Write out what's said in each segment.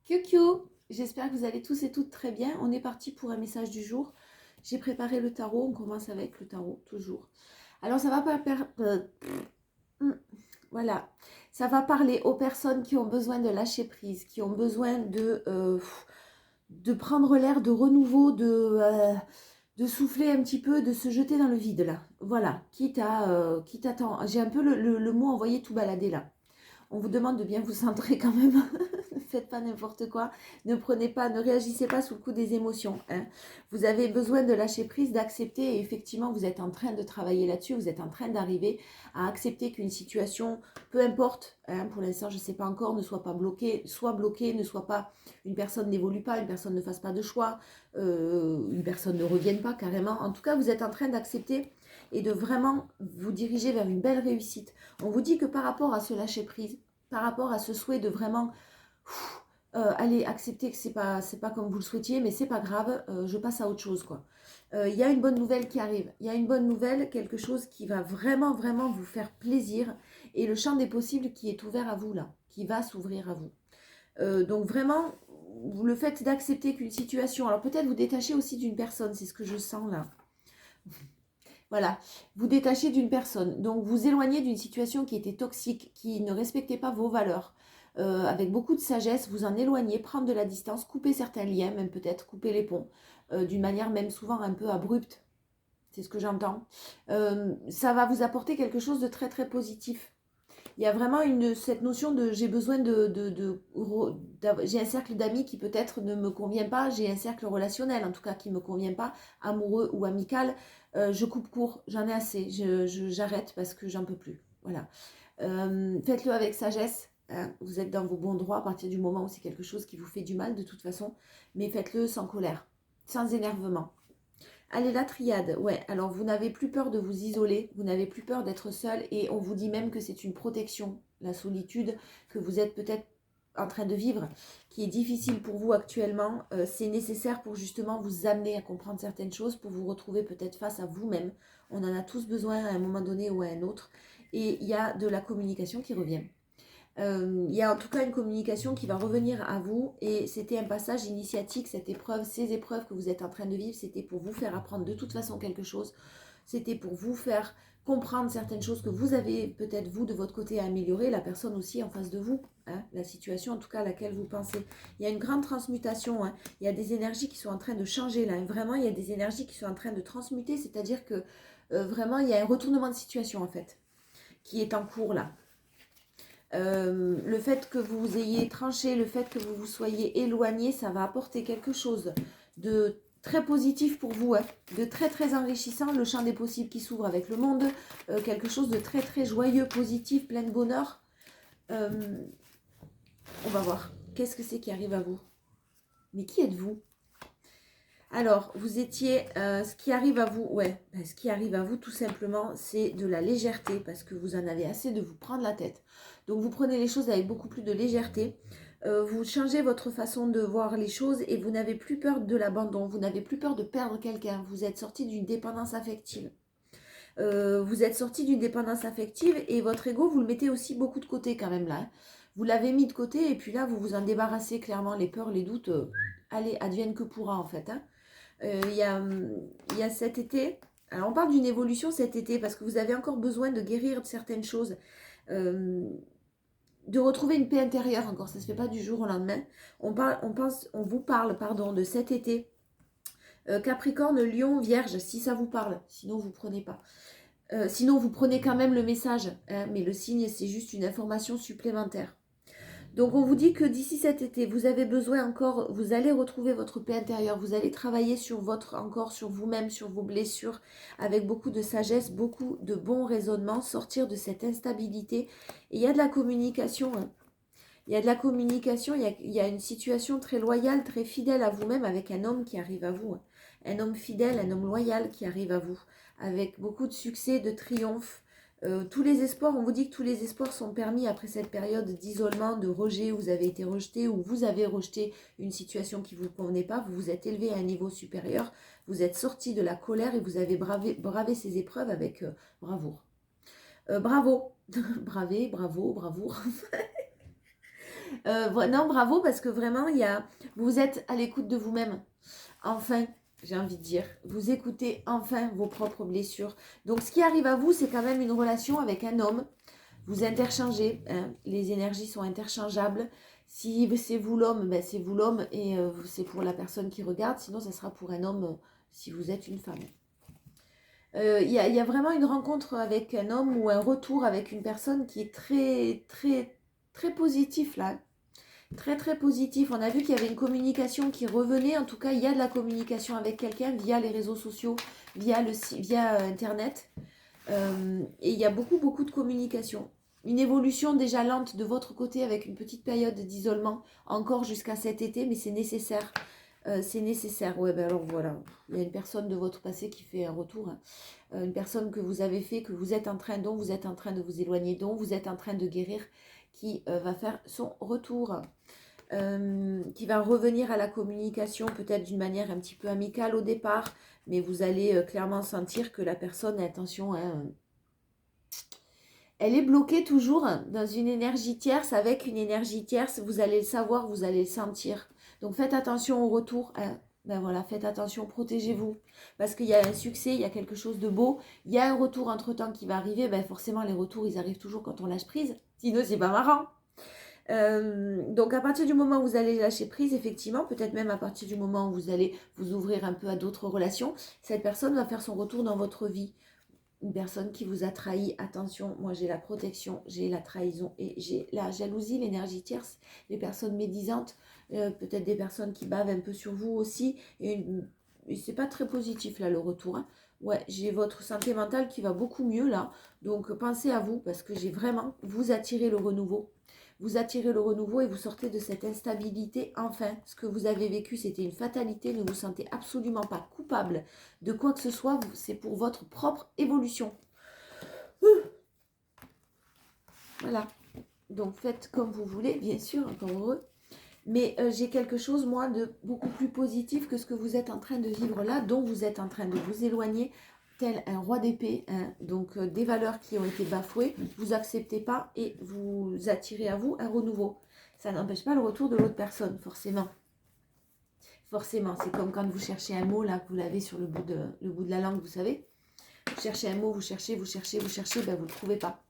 Kyokyo, j'espère que vous allez tous et toutes très bien. On est parti pour un message du jour. J'ai préparé le tarot, on commence avec le tarot, toujours. Alors ça va pas voilà, ça va parler aux personnes qui ont besoin de lâcher prise, qui ont besoin de prendre l'air de renouveau, de souffler un petit peu, de se jeter dans le vide là. Voilà, quitte à j'ai un peu le mot envoyé tout balader là. On vous demande de bien vous centrer quand même. Ne faites pas n'importe quoi. Ne réagissez pas sous le coup des émotions, hein. Vous avez besoin de lâcher prise, d'accepter. Et effectivement, vous êtes en train de travailler là-dessus. Vous êtes en train d'arriver à accepter qu'une situation, peu importe, hein, pour l'instant, je ne sais pas encore, ne soit pas bloquée, soit bloquée, ne soit pas, une personne n'évolue pas, une personne ne fasse pas de choix, une personne ne revienne pas carrément. En tout cas, vous êtes en train d'accepter et de vraiment vous diriger vers une belle réussite. On vous dit que par rapport à ce lâcher prise, par rapport à ce souhait de vraiment aller accepter que c'est pas comme vous le souhaitiez, mais c'est pas grave, je passe à autre chose quoi. Il y a une bonne nouvelle qui arrive. Il y a une bonne nouvelle, quelque chose qui va vraiment vraiment vous faire plaisir et le champ des possibles qui est ouvert à vous là, qui va s'ouvrir à vous. Donc vraiment, le fait d'accepter qu'une situation, alors peut-être vous détachez aussi d'une personne, c'est ce que je sens là. Voilà, vous détachez d'une personne, donc vous éloignez d'une situation qui était toxique, qui ne respectait pas vos valeurs. Avec beaucoup de sagesse, vous en éloignez, prendre de la distance, couper certains liens, même peut-être couper les ponts, d'une manière même souvent un peu abrupte. C'est ce que j'entends. Ça va vous apporter quelque chose de très très positif. Il y a vraiment cette notion de j'ai besoin j'ai un cercle d'amis qui peut-être ne me convient pas, j'ai un cercle relationnel en tout cas qui ne me convient pas, amoureux ou amical, je coupe court, j'en ai assez, j'arrête parce que j'en peux plus. Voilà. Faites-le avec sagesse, hein, vous êtes dans vos bons droits à partir du moment où c'est quelque chose qui vous fait du mal de toute façon, mais faites-le sans colère, sans énervement. Allez, la triade, ouais. Alors, vous n'avez plus peur de vous isoler, vous n'avez plus peur d'être seul, et on vous dit même que c'est une protection, la solitude, que vous êtes peut-être en train de vivre, qui est difficile pour vous actuellement. C'est nécessaire pour justement vous amener à comprendre certaines choses, pour vous retrouver peut-être face à vous-même. On en a tous besoin à un moment donné ou à un autre. Et il y a de la communication qui revient. Il y a en tout cas une communication qui va revenir à vous et c'était un passage initiatique, cette épreuve, ces épreuves que vous êtes en train de vivre, c'était pour vous faire apprendre de toute façon quelque chose, c'était pour vous faire comprendre certaines choses que vous avez peut-être vous de votre côté à améliorer, la personne aussi en face de vous, hein, la situation en tout cas à laquelle vous pensez. Il y a une grande transmutation, hein, il y a des énergies qui sont en train de changer là, vraiment il y a des énergies qui sont en train de transmuter, c'est-à-dire que vraiment il y a un retournement de situation en fait, qui est en cours là. Le fait que vous ayez tranché, le fait que vous vous soyez éloigné, ça va apporter quelque chose de très positif pour vous, hein, de très très enrichissant, le champ des possibles qui s'ouvre avec le monde, quelque chose de très très joyeux, positif, plein de bonheur. On va voir, qu'est-ce que c'est qui arrive à vous? Mais qui êtes-vous? Alors, vous étiez, ce qui arrive à vous, ouais, ce qui arrive à vous tout simplement, c'est de la légèreté, parce que vous en avez assez de vous prendre la tête. Donc, vous prenez les choses avec beaucoup plus de légèreté, vous changez votre façon de voir les choses et vous n'avez plus peur de l'abandon, vous n'avez plus peur de perdre quelqu'un, vous êtes sorti d'une dépendance affective. Vous êtes sorti d'une dépendance affective et votre ego, vous le mettez aussi beaucoup de côté quand même là, hein. Vous l'avez mis de côté et puis là, vous vous en débarrassez clairement, les peurs, les doutes, allez, advienne que pourra en fait, hein. Il y a cet été, alors on parle d'une évolution cet été parce que vous avez encore besoin de guérir de certaines choses, euh, de retrouver une paix intérieure encore, ça ne se fait pas du jour au lendemain. On vous parle pardon, de cet été. Capricorne, Lion, Vierge, si ça vous parle, sinon vous prenez pas. Sinon vous prenez quand même le message, hein, mais le signe c'est juste une information supplémentaire. Donc on vous dit que d'ici cet été, vous avez besoin encore, vous allez retrouver votre paix intérieure, vous allez travailler encore sur vous-même, sur vos blessures, avec beaucoup de sagesse, beaucoup de bons raisonnements, sortir de cette instabilité. Et il y a de la communication, hein. Il y a de la communication, il y a une situation très loyale, très fidèle à vous-même avec un homme qui arrive à vous, hein. Un homme fidèle, un homme loyal qui arrive à vous, avec beaucoup de succès, de triomphe. Tous les espoirs, on vous dit que tous les espoirs sont permis après cette période d'isolement, de rejet, où vous avez été rejeté, où vous avez rejeté une situation qui ne vous convenait pas, vous vous êtes élevé à un niveau supérieur, vous êtes sorti de la colère et vous avez bravé ces épreuves avec bravoure. Bravo, bravé, bravo, bravoure. Non, bravo, parce que vraiment, vous êtes à l'écoute de vous-même. Enfin, j'ai envie de dire, vous écoutez enfin vos propres blessures. Donc, ce qui arrive à vous, c'est quand même une relation avec un homme. Vous interchangez, hein, les énergies sont interchangeables. Si c'est vous l'homme, ben c'est vous l'homme et c'est pour la personne qui regarde. Sinon, ça sera pour un homme si vous êtes une femme. Y a vraiment une rencontre avec un homme ou un retour avec une personne qui est très, très, très positif là. Très, très positif. On a vu qu'il y avait une communication qui revenait. En tout cas, il y a de la communication avec quelqu'un via les réseaux sociaux, via Internet. Et il y a beaucoup, beaucoup de communication. Une évolution déjà lente de votre côté avec une petite période d'isolement encore jusqu'à cet été, mais c'est nécessaire. C'est nécessaire. Ouais, ben alors voilà. Il y a une personne de votre passé qui fait un retour. Hein. Une personne que vous avez fait, que vous êtes en train, dont vous êtes en train de vous éloigner, dont vous êtes en train de guérir, qui va faire son retour. Qui va revenir à la communication peut-être d'une manière un petit peu amicale au départ, mais vous allez clairement sentir que la personne, attention, hein, elle est bloquée toujours dans une énergie tierce, avec une énergie tierce, vous allez le savoir, vous allez le sentir. Donc faites attention au retour, hein. Ben voilà, faites attention, protégez-vous, parce qu'il y a un succès, il y a quelque chose de beau, il y a un retour entre-temps qui va arriver, ben forcément les retours, ils arrivent toujours quand on lâche prise, sinon c'est pas marrant. Donc à partir du moment où vous allez lâcher prise, effectivement, peut-être même à partir du moment où vous allez vous ouvrir un peu à d'autres relations, cette personne va faire son retour dans votre vie. Une personne qui vous a trahi, attention, moi j'ai la protection, j'ai la trahison et j'ai la jalousie, l'énergie tierce, les personnes médisantes, peut-être des personnes qui bavent un peu sur vous aussi, et c'est pas très positif là le retour. Hein. Ouais, j'ai votre santé mentale qui va beaucoup mieux là, donc pensez à vous parce que j'ai vraiment, vous attirez le renouveau. Vous attirez le renouveau et vous sortez de cette instabilité. Enfin, ce que vous avez vécu, c'était une fatalité. Ne vous sentez absolument pas coupable de quoi que ce soit. C'est pour votre propre évolution. Voilà. Donc, faites comme vous voulez, bien sûr, encore heureux. Mais j'ai quelque chose, moi, de beaucoup plus positif que ce que vous êtes en train de vivre là, dont vous êtes en train de vous éloigner, tel un roi d'épée, hein, donc des valeurs qui ont été bafouées, vous acceptez pas et vous attirez à vous un renouveau. Ça n'empêche pas le retour de l'autre personne, forcément. Forcément, c'est comme quand vous cherchez un mot, là, que vous l'avez sur le bout de la langue, vous savez. Vous cherchez un mot, vous cherchez, ben vous ne le trouvez pas.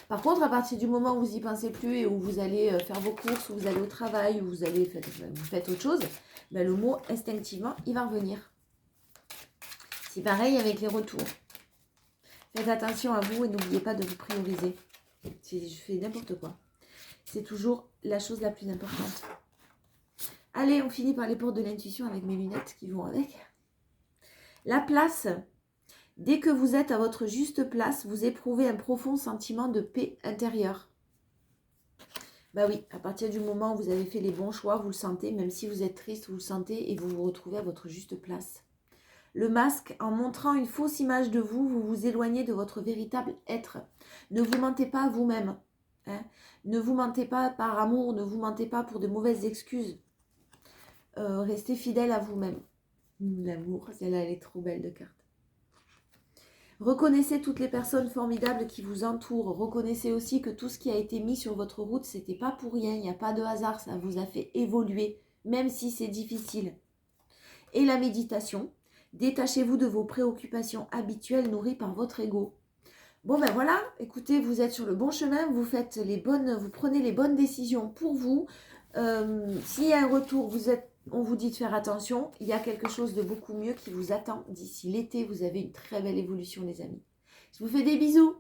Par contre, à partir du moment où vous n'y pensez plus et où vous allez faire vos courses, où vous allez au travail, où vous faites autre chose, ben le mot, instinctivement, il va revenir. C'est pareil avec les retours. Faites attention à vous et n'oubliez pas de vous prioriser. Si je fais n'importe quoi. C'est toujours la chose la plus importante. Allez, on finit par les portes de l'intuition avec mes lunettes qui vont avec. La place. Dès que vous êtes à votre juste place, vous éprouvez un profond sentiment de paix intérieure. Bah oui, à partir du moment où vous avez fait les bons choix, vous le sentez, même si vous êtes triste, vous le sentez et vous vous retrouvez à votre juste place. Le masque, en montrant une fausse image de vous, vous vous éloignez de votre véritable être. Ne vous mentez pas à vous-même. Hein. Ne vous mentez pas par amour, ne vous mentez pas pour de mauvaises excuses. Restez fidèle à vous-même. L'amour, celle-là, elle est trop belle de carte. Reconnaissez toutes les personnes formidables qui vous entourent. Reconnaissez aussi que tout ce qui a été mis sur votre route, c'était pas pour rien. Il n'y a pas de hasard, ça vous a fait évoluer, même si c'est difficile. Et la méditation. Détachez-vous de vos préoccupations habituelles nourries par votre ego. Bon ben voilà, écoutez, vous êtes sur le bon chemin, vous prenez les bonnes décisions pour vous. S'il y a un retour, on vous dit de faire attention. Il y a quelque chose de beaucoup mieux qui vous attend d'ici l'été. Vous avez une très belle évolution, les amis. Je vous fais des bisous.